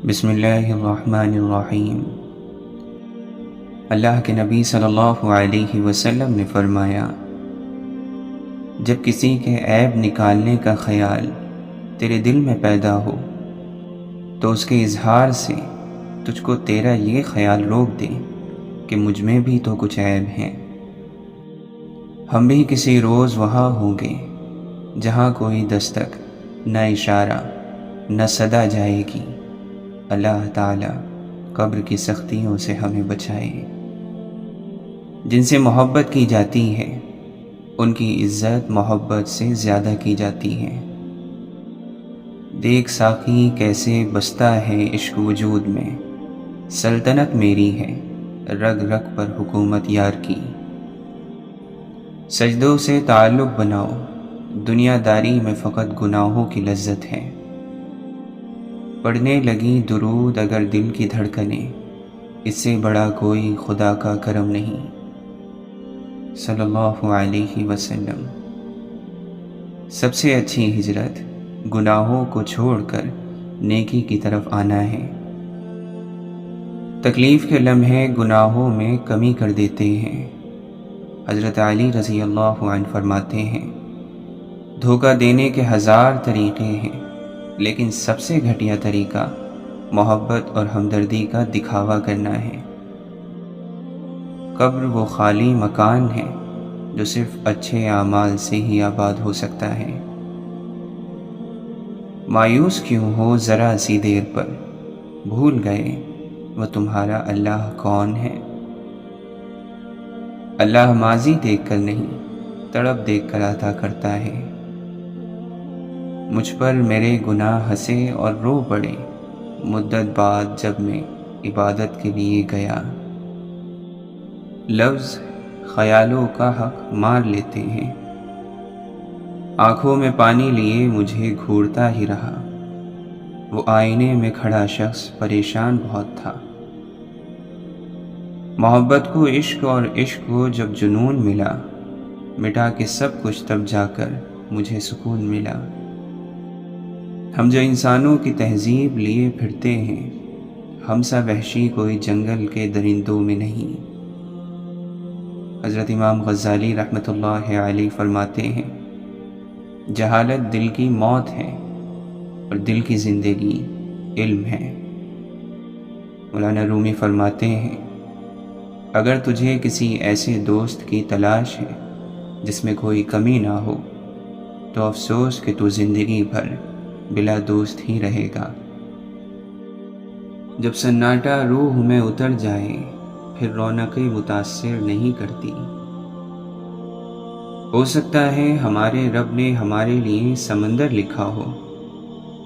بسم اللہ الرحمن الرحیم۔ اللہ کے نبی صلی اللہ علیہ وسلم نے فرمایا، جب کسی کے عیب نکالنے کا خیال تیرے دل میں پیدا ہو تو اس کے اظہار سے تجھ کو تیرا یہ خیال روک دے کہ مجھ میں بھی تو کچھ عیب ہیں۔ ہم بھی کسی روز وہاں ہوں گے جہاں کوئی دستک نہ اشارہ نہ صدا جائے گی۔ اللہ تعالی قبر کی سختیوں سے ہمیں بچائے۔ جن سے محبت کی جاتی ہے ان کی عزت محبت سے زیادہ کی جاتی ہے۔ دیکھ ساقی کیسے بستا ہے عشق وجود میں، سلطنت میری ہے رگ رگ پر حکومت یار کی۔ سجدوں سے تعلق بناؤ، دنیا داری میں فقط گناہوں کی لذت ہے۔ پڑھنے لگی درود اگر دل کی دھڑکنیں، اس سے بڑا کوئی خدا کا کرم نہیں۔ صلی اللہ علیہ وسلم۔ سب سے اچھی ہجرت گناہوں کو چھوڑ کر نیکی کی طرف آنا ہے۔ تکلیف کے لمحے گناہوں میں کمی کر دیتے ہیں۔ حضرت علی رضی اللہ عنہ فرماتے ہیں، دھوکہ دینے کے 1000 طریقے ہیں، لیکن سب سے گھٹیا طریقہ محبت اور ہمدردی کا دکھاوا کرنا ہے۔ قبر وہ خالی مکان ہے جو صرف اچھے اعمال سے ہی آباد ہو سکتا ہے۔ مایوس کیوں ہو ذرا سی دیر پر، بھول گئے وہ تمہارا اللہ کون ہے۔ اللہ ماضی دیکھ کر نہیں، تڑپ دیکھ کر عطا کرتا ہے۔ مجھ پر میرے گناہ ہنسے اور رو پڑے مدت بعد جب میں عبادت کے لیے گیا۔ لفظ خیالوں کا حق مار لیتے ہیں۔ آنکھوں میں پانی لیے مجھے گھورتا ہی رہا۔ وہ آئینے میں کھڑا شخص پریشان بہت تھا۔ محبت کو عشق اور عشق کو جب جنون ملا، مٹا کے سب کچھ تب جا کر مجھے سکون ملا۔ ہم جو انسانوں کی تہذیب لیے پھرتے ہیں، ہم سا وحشی کوئی جنگل کے درندوں میں نہیں۔ حضرت امام غزالی رحمۃ اللہ علیہ فرماتے ہیں، جہالت دل کی موت ہے اور دل کی زندگی علم ہے۔ مولانا رومی فرماتے ہیں، اگر تجھے کسی ایسے دوست کی تلاش ہے جس میں کوئی کمی نہ ہو تو افسوس کہ تو زندگی بھر بلا دوست ہی رہے گا۔ جب سناٹا روح میں اتر جائے پھر رونقیں متاثر نہیں کرتی۔ ہو سکتا ہے ہمارے رب نے ہمارے لیے سمندر لکھا ہو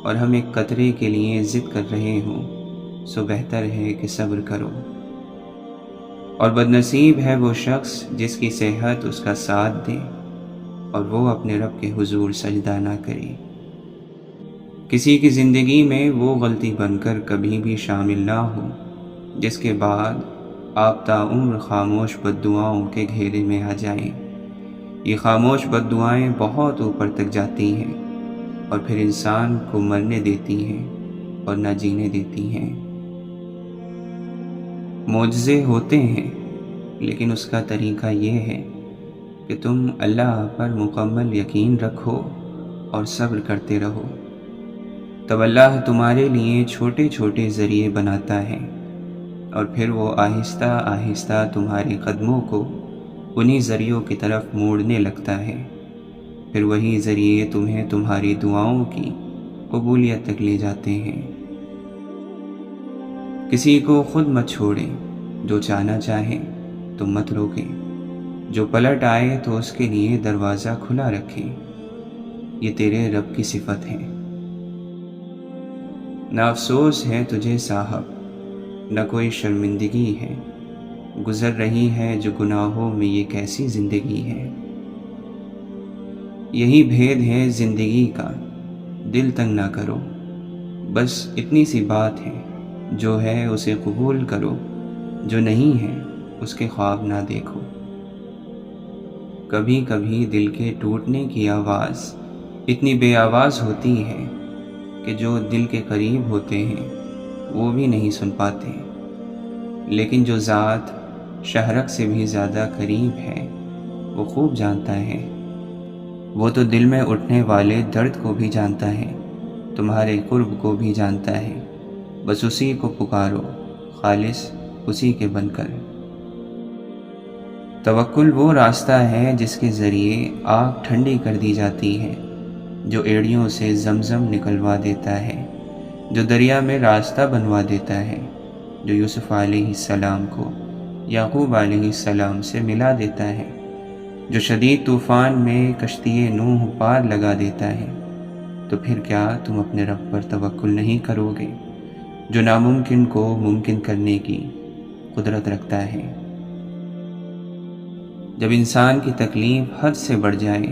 اور ہم ایک قطرے کے لیے ضد کر رہے ہوں، سو بہتر ہے کہ صبر کرو۔ اور بدنصیب ہے وہ شخص جس کی صحت اس کا ساتھ دے اور وہ اپنے رب کے حضور سجدہ نہ کرے۔ کسی کی زندگی میں وہ غلطی بن کر کبھی بھی شامل نہ ہو جس کے بعد آپ تا عمر خاموش بد دعاؤں کے گھیرے میں آ جائیں۔ یہ خاموش بد دعائیں بہت اوپر تک جاتی ہیں اور پھر انسان کو مرنے دیتی ہیں اور نہ جینے دیتی ہیں۔ معجزے ہوتے ہیں لیکن اس کا طریقہ یہ ہے کہ تم اللہ پر مکمل یقین رکھو اور صبر کرتے رہو، تب اللہ تمہارے لیے چھوٹے چھوٹے ذریعے بناتا ہے اور پھر وہ آہستہ آہستہ تمہارے قدموں کو انہی ذریعوں کی طرف موڑنے لگتا ہے۔ پھر وہی ذریعے تمہیں تمہاری دعاؤں کی قبولیت تک لے جاتے ہیں۔ کسی کو خود مت چھوڑے، جو چاہنا چاہے تو مت روکے، جو پلٹ آئے تو اس کے لیے دروازہ کھلا رکھے۔ یہ تیرے رب کی صفت ہے۔ نہ افسوس ہے تجھے صاحب، نہ کوئی شرمندگی ہے، گزر رہی ہے جو گناہوں میں یہ کیسی زندگی ہے۔ یہی بھید ہے زندگی کا، دل تنگ نہ کرو، بس اتنی سی بات ہے، جو ہے اسے قبول کرو، جو نہیں ہے اس کے خواب نہ دیکھو۔ کبھی کبھی دل کے ٹوٹنے کی آواز اتنی بے آواز ہوتی ہے کہ جو دل کے قریب ہوتے ہیں وہ بھی نہیں سن پاتے، لیکن جو ذات شہرک سے بھی زیادہ قریب ہے وہ خوب جانتا ہے۔ وہ تو دل میں اٹھنے والے درد کو بھی جانتا ہے، تمہارے قرب کو بھی جانتا ہے، بس اسی کو پکارو، خالص اسی کے بن کر۔ توکل وہ راستہ ہے جس کے ذریعے آگ ٹھنڈی کر دی جاتی ہے، جو ایڑیوں سے زمزم نکلوا دیتا ہے، جو دریا میں راستہ بنوا دیتا ہے، جو یوسف علیہ السلام کو یعقوب علیہ السلام سے ملا دیتا ہے، جو شدید طوفان میں کشتی نوح پار لگا دیتا ہے۔ تو پھر کیا تم اپنے رب پر توکل نہیں کرو گے، جو ناممکن کو ممکن کرنے کی قدرت رکھتا ہے؟ جب انسان کی تکلیف حد سے بڑھ جائے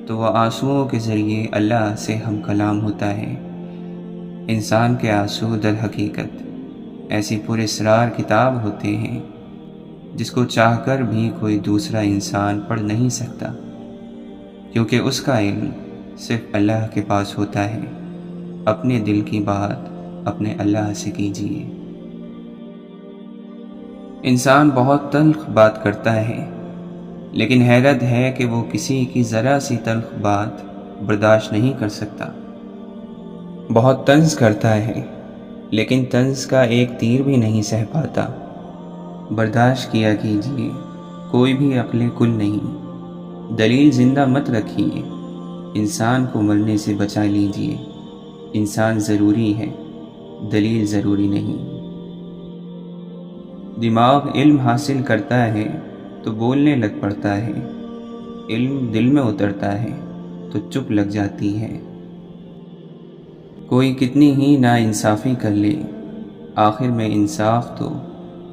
تو وہ آنسوؤں کے ذریعے اللہ سے ہم کلام ہوتا ہے۔ انسان کے آنسو در حقیقت ایسی پراسرار کتاب ہوتے ہیں جس کو چاہ کر بھی کوئی دوسرا انسان پڑھ نہیں سکتا، کیونکہ اس کا علم صرف اللہ کے پاس ہوتا ہے۔ اپنے دل کی بات اپنے اللہ سے کیجیے۔ انسان بہت تلخ بات کرتا ہے، لیکن حیرت ہے کہ وہ کسی کی ذرا سی تلخ بات برداشت نہیں کر سکتا۔ بہت طنز کرتا ہے، لیکن طنز کا ایک تیر بھی نہیں سہ پاتا۔ برداشت کیا کیجیے، کوئی بھی عقل کل نہیں۔ دلیل زندہ مت رکھیے، انسان کو مرنے سے بچا لیجیے۔ انسان ضروری ہے، دلیل ضروری نہیں۔ دماغ علم حاصل کرتا ہے تو بولنے لگ پڑتا ہے، علم دل میں اترتا ہے تو چپ لگ جاتی ہے۔ کوئی کتنی ہی ناانصافی کر لے، آخر میں انصاف تو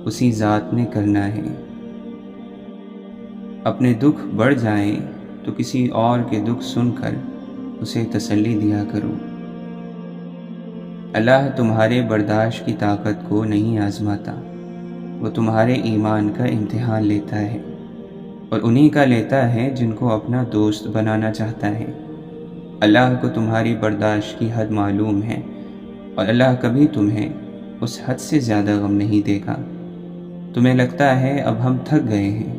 اسی ذات نے کرنا ہے۔ اپنے دکھ بڑھ جائیں تو کسی اور کے دکھ سن کر اسے تسلی دیا کرو۔ اللہ تمہارے برداشت کی طاقت کو نہیں آزماتا، وہ تمہارے ایمان کا امتحان لیتا ہے، اور انہی کا لیتا ہے جن کو اپنا دوست بنانا چاہتا ہے۔ اللہ کو تمہاری برداشت کی حد معلوم ہے، اور اللہ کبھی تمہیں اس حد سے زیادہ غم نہیں دے گا۔ تمہیں لگتا ہے اب ہم تھک گئے ہیں،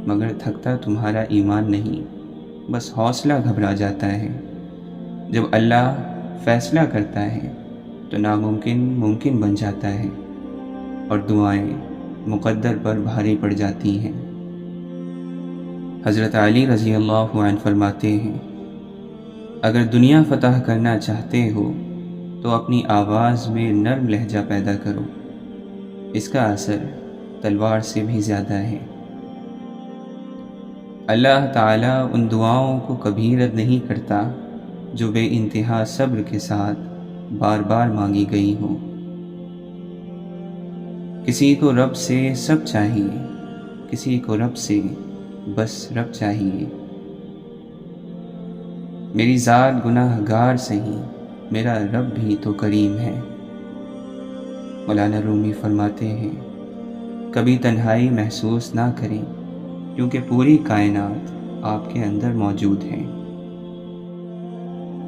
مگر تھکتا تمہارا ایمان نہیں، بس حوصلہ گھبرا جاتا ہے۔ جب اللہ فیصلہ کرتا ہے تو ناممکن ممکن بن جاتا ہے، اور دعائیں مقدر پر بھاری پڑ جاتی ہیں۔ حضرت علی رضی اللہ عنہ فرماتے ہیں، اگر دنیا فتح کرنا چاہتے ہو تو اپنی آواز میں نرم لہجہ پیدا کرو، اس کا اثر تلوار سے بھی زیادہ ہے۔ اللہ تعالیٰ ان دعاؤں کو کبھی رد نہیں کرتا جو بے انتہا صبر کے ساتھ بار بار مانگی گئی ہوں۔ کسی کو رب سے سب چاہیے، کسی کو رب سے بس رب چاہیے۔ میری ذات گناہ گار سہی، میرا رب بھی تو کریم ہے۔ مولانا رومی فرماتے ہیں، کبھی تنہائی محسوس نہ کریں، کیونکہ پوری کائنات آپ کے اندر موجود ہے۔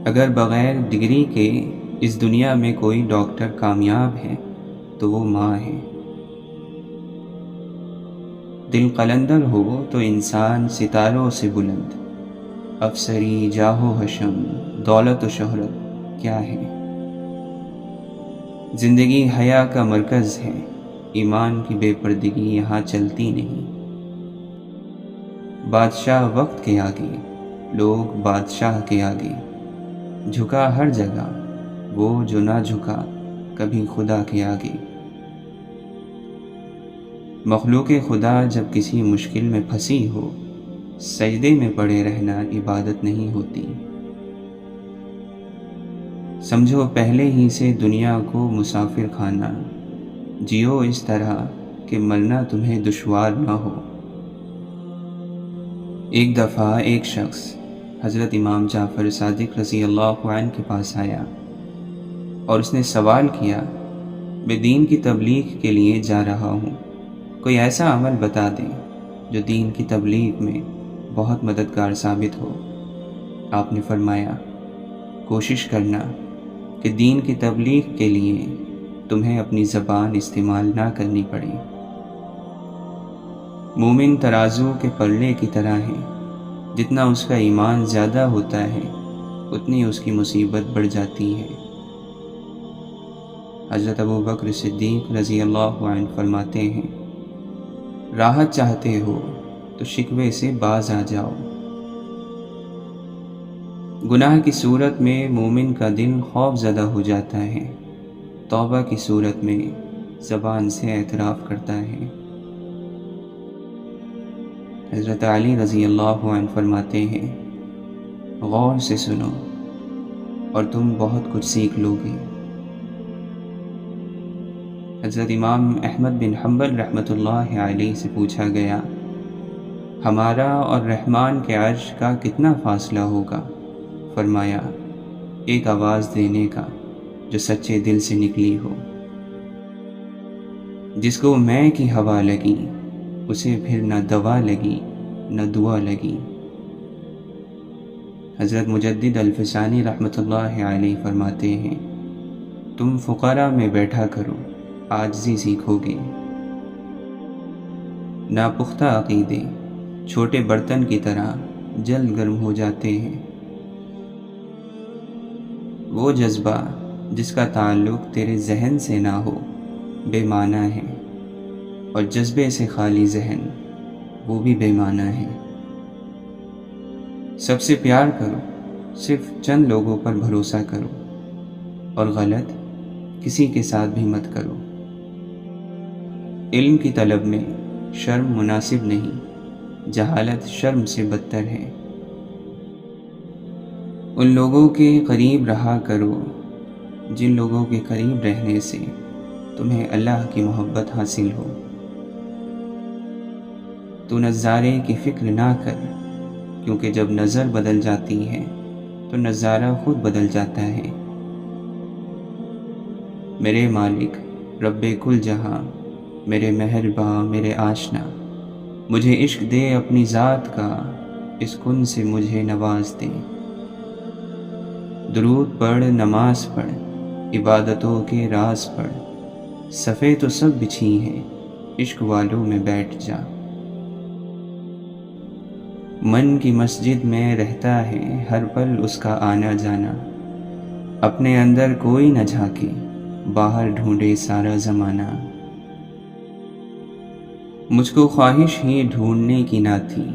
اگر بغیر ڈگری کے اس دنیا میں کوئی ڈاکٹر کامیاب ہے تو وہ ماں ہے۔ دل قلندر ہو تو انسان ستاروں سے بلند، افسری جاہ و حشم دولت و شہرت کیا ہے۔ زندگی حیا کا مرکز ہے، ایمان کی بے پردگی یہاں چلتی نہیں۔ بادشاہ وقت کے آگے، لوگ بادشاہ کے آگے، جھکا ہر جگہ وہ جو نہ جھکا کبھی خدا کے آگے۔ مخلوق خدا جب کسی مشکل میں پھنسی ہو، سجدے میں پڑے رہنا عبادت نہیں ہوتی۔ سمجھو پہلے ہی سے دنیا کو مسافر خانہ، جیو اس طرح کہ مرنا تمہیں دشوار نہ ہو۔ ایک دفعہ ایک شخص حضرت امام جعفر صادق رضی اللہ عنہ کے پاس آیا اور اس نے سوال کیا، میں دین کی تبلیغ کے لیے جا رہا ہوں، کوئی ایسا عمل بتا دیں جو دین کی تبلیغ میں بہت مددگار ثابت ہو۔ آپ نے فرمایا، کوشش کرنا کہ دین کی تبلیغ کے لیے تمہیں اپنی زبان استعمال نہ کرنی پڑے۔ مومن ترازو کے پلڑے کی طرح ہے، جتنا اس کا ایمان زیادہ ہوتا ہے اتنی اس کی مصیبت بڑھ جاتی ہے۔ حضرت ابو بکر صدیق رضی اللہ عنہ فرماتے ہیں، راحت چاہتے ہو تو شکوے سے باز آ جاؤ۔ گناہ کی صورت میں مومن کا دل خوف زدہ ہو جاتا ہے، توبہ کی صورت میں زبان سے اعتراف کرتا ہے۔ حضرت علی رضی اللہ عنہ فرماتے ہیں، غور سے سنو اور تم بہت کچھ سیکھ لو گے۔ حضرت امام احمد بن حنبل رحمۃ اللہ علیہ سے پوچھا گیا، ہمارا اور رحمان کے عرش کا کتنا فاصلہ ہوگا؟ فرمایا، ایک آواز دینے کا جو سچے دل سے نکلی ہو۔ جس کو میں کی ہوا لگی اسے پھر نہ دوا لگی نہ دعا لگی۔ حضرت مجدد الفسانی رحمۃ اللہ علیہ فرماتے ہیں، تم فقراء میں بیٹھا کرو، عاجزی سیکھو گے۔ ناپختہ عقیدے چھوٹے برتن کی طرح جلد گرم ہو جاتے ہیں۔ وہ جذبہ جس کا تعلق تیرے ذہن سے نہ ہو بے معنی ہے، اور جذبے سے خالی ذہن وہ بھی بے معنی ہے۔ سب سے پیار کرو، صرف چند لوگوں پر بھروسہ کرو، اور غلط کسی کے ساتھ بھی مت کرو۔ علم کی طلب میں شرم مناسب نہیں، جہالت شرم سے بدتر ہے۔ ان لوگوں کے قریب رہا کرو جن لوگوں کے قریب رہنے سے تمہیں اللہ کی محبت حاصل ہو۔ تو نظارے کی فکر نہ کر، کیونکہ جب نظر بدل جاتی ہے تو نظارہ خود بدل جاتا ہے۔ میرے مالک رب کل جہاں، میرے مہرباں میرے آشنا، مجھے عشق دے اپنی ذات کا، اس کن سے مجھے نواز دے۔ درود پڑھ، نماز پڑھ، عبادتوں کے راز پڑھ، صفیں تو سب بچھی ہیں، عشق والوں میں بیٹھ جا۔ من کی مسجد میں رہتا ہے ہر پل اس کا آنا جانا، اپنے اندر کوئی نہ جھانکے، باہر ڈھونڈے سارا زمانہ۔ مجھ کو خواہش ہی ڈھونڈنے کی نہ تھی،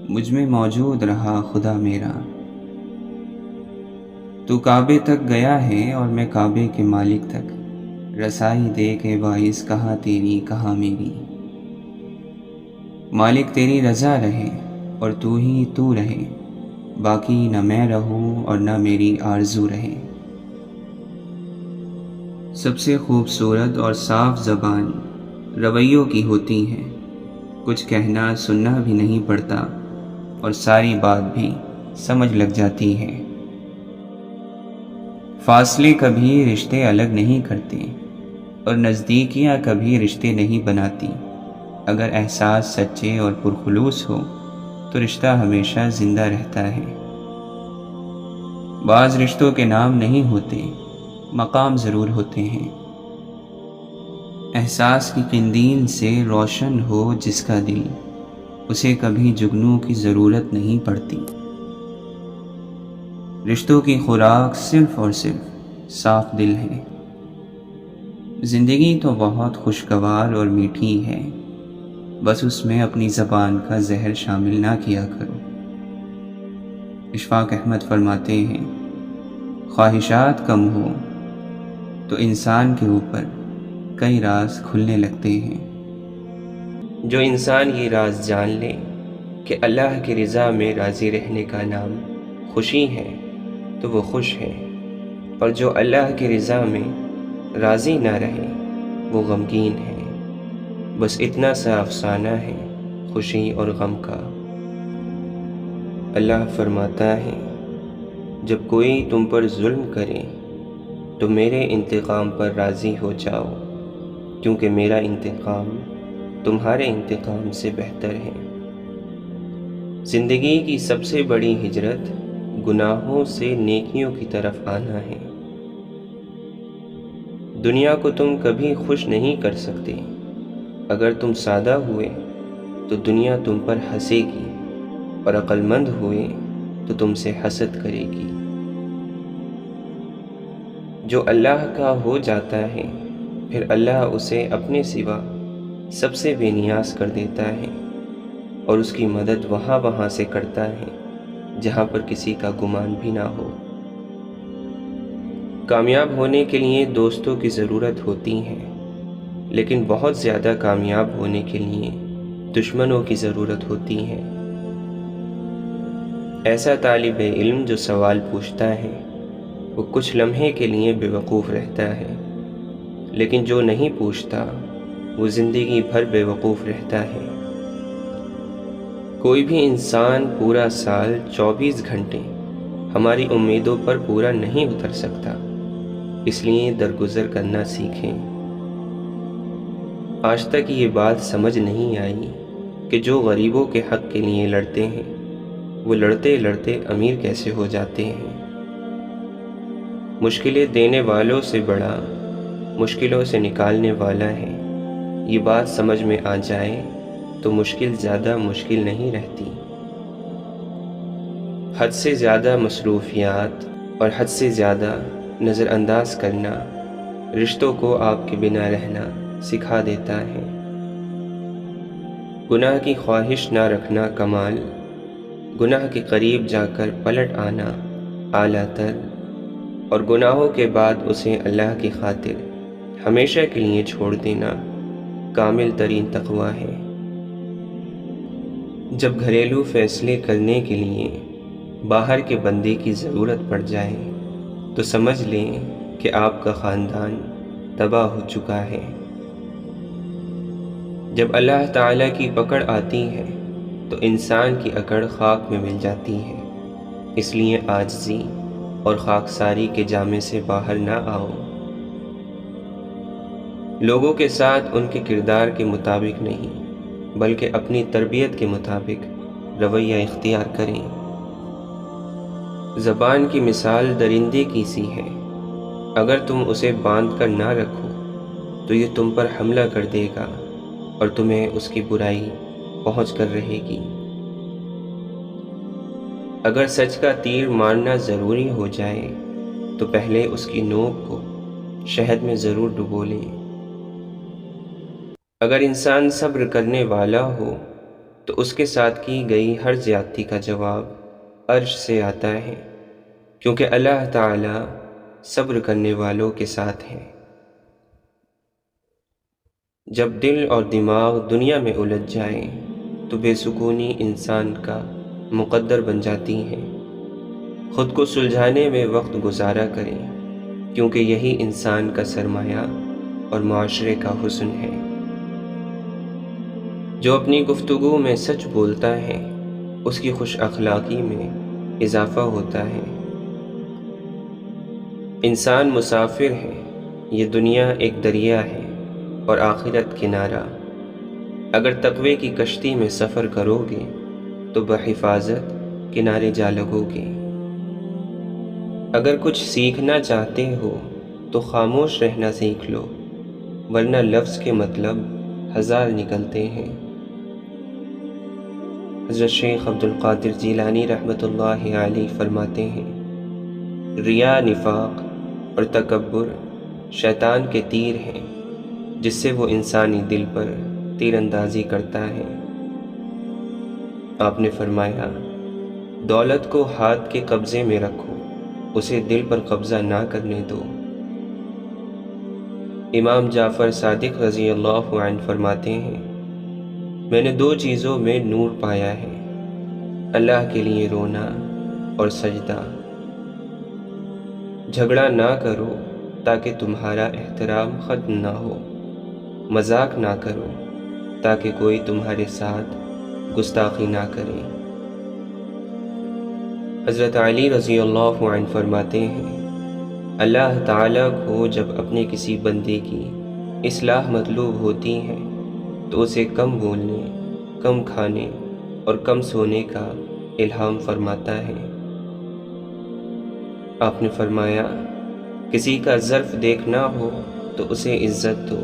مجھ میں موجود رہا خدا میرا۔ تو کعبے تک گیا ہے اور میں کعبے کے مالک تک، رسائی دے کے باعث کہاں تیری کہاں میری۔ مالک تیری رضا رہے اور تو ہی تو رہے، باقی نہ میں رہوں اور نہ میری آرزو رہے۔ سب سے خوبصورت اور صاف زبان رویوں کی ہوتی ہے، کچھ کہنا سننا بھی نہیں پڑتا اور ساری بات بھی سمجھ لگ جاتی ہے۔ فاصلے کبھی رشتے الگ نہیں کرتے اور نزدیکیاں کبھی رشتے نہیں بناتی۔ اگر احساس سچے اور پرخلوص ہو تو رشتہ ہمیشہ زندہ رہتا ہے۔ بعض رشتوں کے نام نہیں ہوتے، مقام ضرور ہوتے ہیں۔ احساس کی قندیل سے روشن ہو جس کا دل، اسے کبھی جگنوں کی ضرورت نہیں پڑتی۔ رشتوں کی خوراک صرف اور صرف صاف دل ہے۔ زندگی تو بہت خوشگوار اور میٹھی ہے، بس اس میں اپنی زبان کا زہر شامل نہ کیا کرو۔ اشفاق احمد فرماتے ہیں، خواہشات کم ہو تو انسان کے اوپر کئی راز کھلنے لگتے ہیں۔ جو انسان یہ راز جان لے کہ اللہ کی رضا میں راضی رہنے کا نام خوشی ہے تو وہ خوش ہے، اور جو اللہ کی رضا میں راضی نہ رہے وہ غمگین ہے۔ بس اتنا سا افسانہ ہے خوشی اور غم کا۔ اللہ فرماتا ہے، جب کوئی تم پر ظلم کرے تو میرے انتقام پر راضی ہو جاؤ، کیونکہ میرا انتقام تمہارے انتقام سے بہتر ہے۔ زندگی کی سب سے بڑی ہجرت گناہوں سے نیکیوں کی طرف آنا ہے۔ دنیا کو تم کبھی خوش نہیں کر سکتے۔ اگر تم سادہ ہوئے تو دنیا تم پر ہنسے گی، اور عقل مند ہوئے تو تم سے حسد کرے گی۔ جو اللہ کا ہو جاتا ہے پھر اللہ اسے اپنے سوا سب سے بے نیاز کر دیتا ہے، اور اس کی مدد وہاں سے کرتا ہے جہاں پر کسی کا گمان بھی نہ ہو۔ کامیاب ہونے کے لیے دوستوں کی ضرورت ہوتی ہے، لیکن بہت زیادہ کامیاب ہونے کے لیے دشمنوں کی ضرورت ہوتی ہے۔ ایسا طالب علم جو سوال پوچھتا ہے وہ کچھ لمحے کے لیے بے وقوف رہتا ہے، لیکن جو نہیں پوچھتا وہ زندگی بھر بے وقوف رہتا ہے۔ کوئی بھی انسان پورا سال 24 گھنٹے ہماری امیدوں پر پورا نہیں اتر سکتا، اس لیے درگزر کرنا سیکھیں۔ آج تک یہ بات سمجھ نہیں آئی کہ جو غریبوں کے حق کے لیے لڑتے ہیں وہ لڑتے لڑتے امیر کیسے ہو جاتے ہیں۔ مشکلیں دینے والوں سے بڑا مشکلوں سے نکالنے والا ہے۔ یہ بات سمجھ میں آ جائے تو مشکل زیادہ مشکل نہیں رہتی۔ حد سے زیادہ مصروفیات اور حد سے زیادہ نظر انداز کرنا رشتوں کو آپ کے بنا رہنا سکھا دیتا ہے۔ گناہ کی خواہش نہ رکھنا کمال، گناہ کے قریب جا کر پلٹ آنا اعلیٰ تر، اور گناہوں کے بعد اسے اللہ کی خاطر ہمیشہ کے لیے چھوڑ دینا کامل ترین تقویٰ ہے۔ جب گھریلو فیصلے کرنے کے لیے باہر کے بندے کی ضرورت پڑ جائے تو سمجھ لیں کہ آپ کا خاندان تباہ ہو چکا ہے۔ جب اللہ تعالیٰ کی پکڑ آتی ہے تو انسان کی اکڑ خاک میں مل جاتی ہے، اس لیے عاجزی اور خاکساری کے جامے سے باہر نہ آؤ۔ لوگوں کے ساتھ ان کے کردار کے مطابق نہیں بلکہ اپنی تربیت کے مطابق رویہ اختیار کریں۔ زبان کی مثال درندے کی سی ہے، اگر تم اسے باندھ کر نہ رکھو تو یہ تم پر حملہ کر دے گا اور تمہیں اس کی برائی پہنچ کر رہے گی۔ اگر سچ کا تیر مارنا ضروری ہو جائے تو پہلے اس کی نوک کو شہد میں ضرور ڈبو لیں۔ اگر انسان صبر کرنے والا ہو تو اس کے ساتھ کی گئی ہر زیادتی کا جواب عرش سے آتا ہے، کیونکہ اللہ تعالی صبر کرنے والوں کے ساتھ ہے۔ جب دل اور دماغ دنیا میں الجھ جائیں تو بے سکونی انسان کا مقدر بن جاتی ہے۔ خود کو سلجھانے میں وقت گزارا کریں، کیونکہ یہی انسان کا سرمایہ اور معاشرے کا حسن ہے۔ جو اپنی گفتگو میں سچ بولتا ہے اس کی خوش اخلاقی میں اضافہ ہوتا ہے۔ انسان مسافر ہے، یہ دنیا ایک دریا ہے اور آخرت کنارہ۔ اگر تقوی کی کشتی میں سفر کرو گے تو بحفاظت کنارے جا لگو گے۔ اگر کچھ سیکھنا چاہتے ہو تو خاموش رہنا سیکھ لو، ورنہ لفظ کے مطلب ہزار نکلتے ہیں۔ حضرت شیخ عبد القادر جیلانی رحمۃ اللہ علیہ فرماتے ہیں، ریا، نفاق اور تکبر شیطان کے تیر ہیں جس سے وہ انسانی دل پر تیر اندازی کرتا ہے۔ آپ نے فرمایا، دولت کو ہاتھ کے قبضے میں رکھو، اسے دل پر قبضہ نہ کرنے دو۔ امام جعفر صادق رضی اللہ عنہ فرماتے ہیں، میں نے دو چیزوں میں نور پایا ہے، اللہ کے لیے رونا اور سجدہ۔ جھگڑا نہ کرو تاکہ تمہارا احترام ختم نہ ہو، مذاق نہ کرو تاکہ کوئی تمہارے ساتھ گستاخی نہ کرے۔ حضرت علی رضی اللہ عنہ فرماتے ہیں، اللہ تعالیٰ کو جب اپنے کسی بندے کی اصلاح مطلوب ہوتی ہے تو اسے کم بولنے، کم کھانے اور کم سونے کا الہام فرماتا ہے۔ آپ نے فرمایا، کسی کا ظرف دیکھنا ہو تو اسے عزت دو،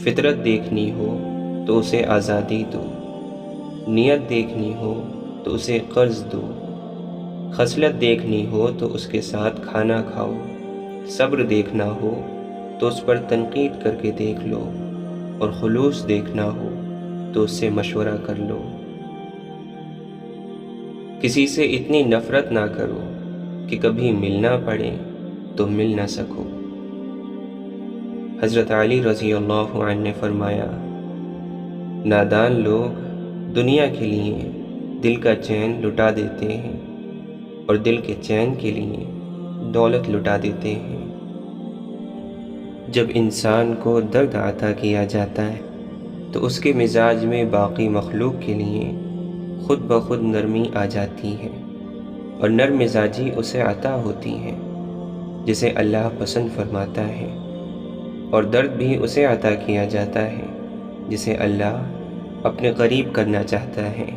فطرت دیکھنی ہو تو اسے آزادی دو، نیت دیکھنی ہو تو اسے قرض دو، خصلت دیکھنی ہو تو اس کے ساتھ کھانا کھاؤ، صبر دیکھنا ہو تو اس پر تنقید کر کے دیکھ لو، اور خلوص دیکھنا ہو تو اس سے مشورہ کر لو۔ کسی سے اتنی نفرت نہ کرو کہ کبھی ملنا پڑے تو مل نہ سکو۔ حضرت علی رضی اللہ عنہ نے فرمایا، نادان لوگ دنیا کے لیے دل کا چین لٹا دیتے ہیں اور دل کے چین کے لیے دولت لٹا دیتے ہیں۔ جب انسان کو درد عطا کیا جاتا ہے تو اس کے مزاج میں باقی مخلوق کے لیے خود بخود نرمی آ جاتی ہے، اور نرم مزاجی اسے عطا ہوتی ہے جسے اللہ پسند فرماتا ہے، اور درد بھی اسے عطا کیا جاتا ہے جسے اللہ اپنے قریب کرنا چاہتا ہے۔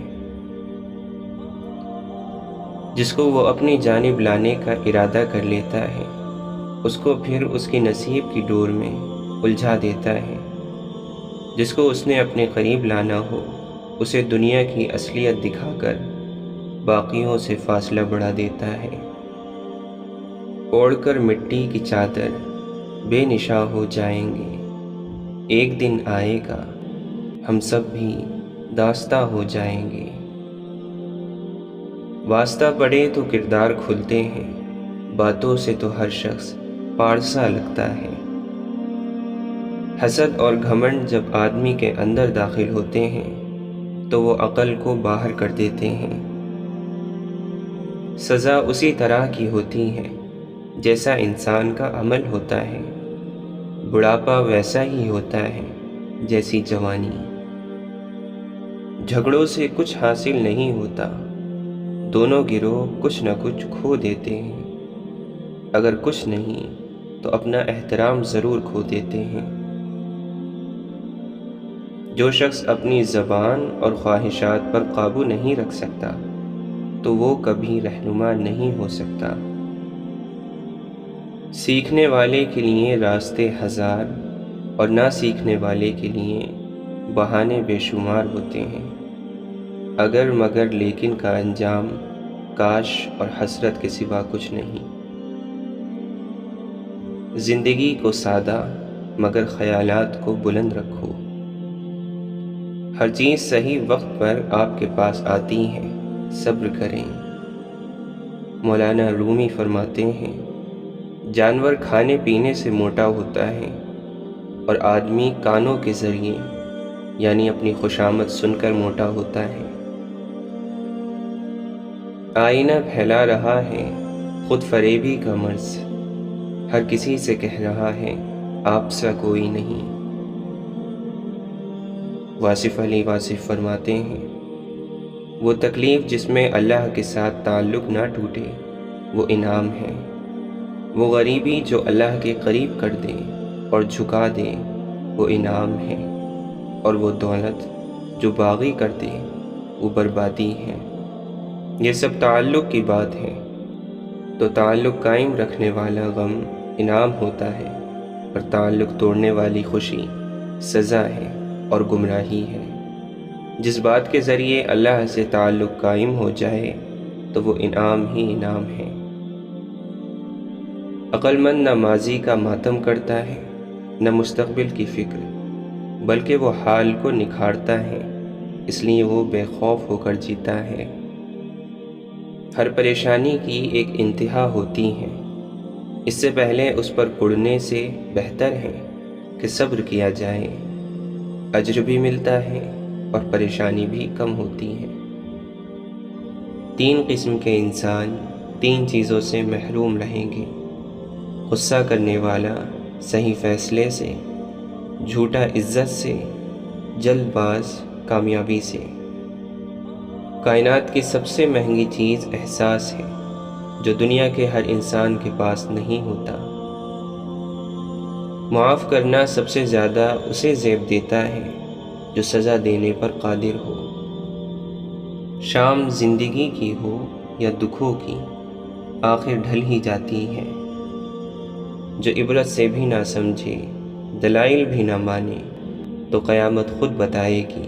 جس کو وہ اپنی جانب لانے کا ارادہ کر لیتا ہے اس کو پھر اس کی نصیب کی ڈور میں الجھا دیتا ہے۔ جس کو اس نے اپنے قریب لانا ہو اسے دنیا کی اصلیت دکھا کر باقیوں سے فاصلہ بڑھا دیتا ہے۔ اوڑھ کر مٹی کی چادر بے نشاں ہو جائیں گے، ایک دن آئے گا ہم سب بھی داستاں ہو جائیں گے۔ واسطہ پڑے تو کردار کھلتے ہیں، باتوں سے تو ہر شخص پارسا لگتا ہے۔ حسد اور گھمنڈ جب آدمی کے اندر داخل ہوتے ہیں تو وہ عقل کو باہر کر دیتے ہیں۔ سزا اسی طرح کی ہوتی ہے جیسا انسان کا عمل ہوتا ہے، بڑھاپا ویسا ہی ہوتا ہے جیسی جوانی۔ جھگڑوں سے کچھ حاصل نہیں ہوتا، دونوں گروہ کچھ نہ کچھ کھو دیتے ہیں، اگر کچھ نہیں تو اپنا احترام ضرور کھو دیتے ہیں۔ جو شخص اپنی زبان اور خواہشات پر قابو نہیں رکھ سکتا تو وہ کبھی رہنما نہیں ہو سکتا۔ سیکھنے والے کے لیے راستے ہزار اور نہ سیکھنے والے کے لیے بہانے بے شمار ہوتے ہیں۔ اگر مگر لیکن کا انجام کاش اور حسرت کے سوا کچھ نہیں۔ زندگی کو سادہ مگر خیالات کو بلند رکھو۔ ہر چیز صحیح وقت پر آپ کے پاس آتی ہے، صبر کریں۔ مولانا رومی فرماتے ہیں، جانور کھانے پینے سے موٹا ہوتا ہے اور آدمی کانوں کے ذریعے یعنی اپنی خوشامد سن کر موٹا ہوتا ہے۔ آئینہ پھیلا رہا ہے خود فریبی کا مرض، ہر کسی سے کہہ رہا ہے آپ سا کوئی نہیں۔ واصف علی واصف فرماتے ہیں، وہ تکلیف جس میں اللہ کے ساتھ تعلق نہ ٹوٹے وہ انعام ہے، وہ غریبی جو اللہ کے قریب کر دے اور جھکا دے وہ انعام ہے، اور وہ دولت جو باغی کر دے وہ بربادی ہے۔ یہ سب تعلق کی بات ہے، تو تعلق قائم رکھنے والا غم انعام ہوتا ہے، اور تعلق توڑنے والی خوشی سزا ہے اور گمراہی ہے۔ جس بات کے ذریعے اللہ سے تعلق قائم ہو جائے تو وہ انعام ہی انعام ہے۔ عقل مند نہ ماضی کا ماتم کرتا ہے نہ مستقبل کی فکر، بلکہ وہ حال کو نکھارتا ہے، اس لیے وہ بے خوف ہو کر جیتا ہے۔ ہر پریشانی کی ایک انتہا ہوتی ہے، اس سے پہلے اس پر پڑنے سے بہتر ہے کہ صبر کیا جائے، اجر بھی ملتا ہے اور پریشانی بھی کم ہوتی ہے۔ 3 قسم کے انسان 3 چیزوں سے محروم رہیں گے: غصہ کرنے والا صحیح فیصلے سے، جھوٹا عزت سے، جلد باز کامیابی سے۔ کائنات کی سب سے مہنگی چیز احساس ہے جو دنیا کے ہر انسان کے پاس نہیں ہوتا۔ معاف کرنا سب سے زیادہ اسے زیب دیتا ہے جو سزا دینے پر قادر ہو۔ شام زندگی کی ہو یا دکھوں کی، آخر ڈھل ہی جاتی ہے۔ جو عبرت سے بھی نہ سمجھے دلائل بھی نہ مانے تو قیامت خود بتائے گی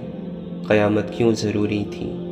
قیامت کیوں ضروری تھی۔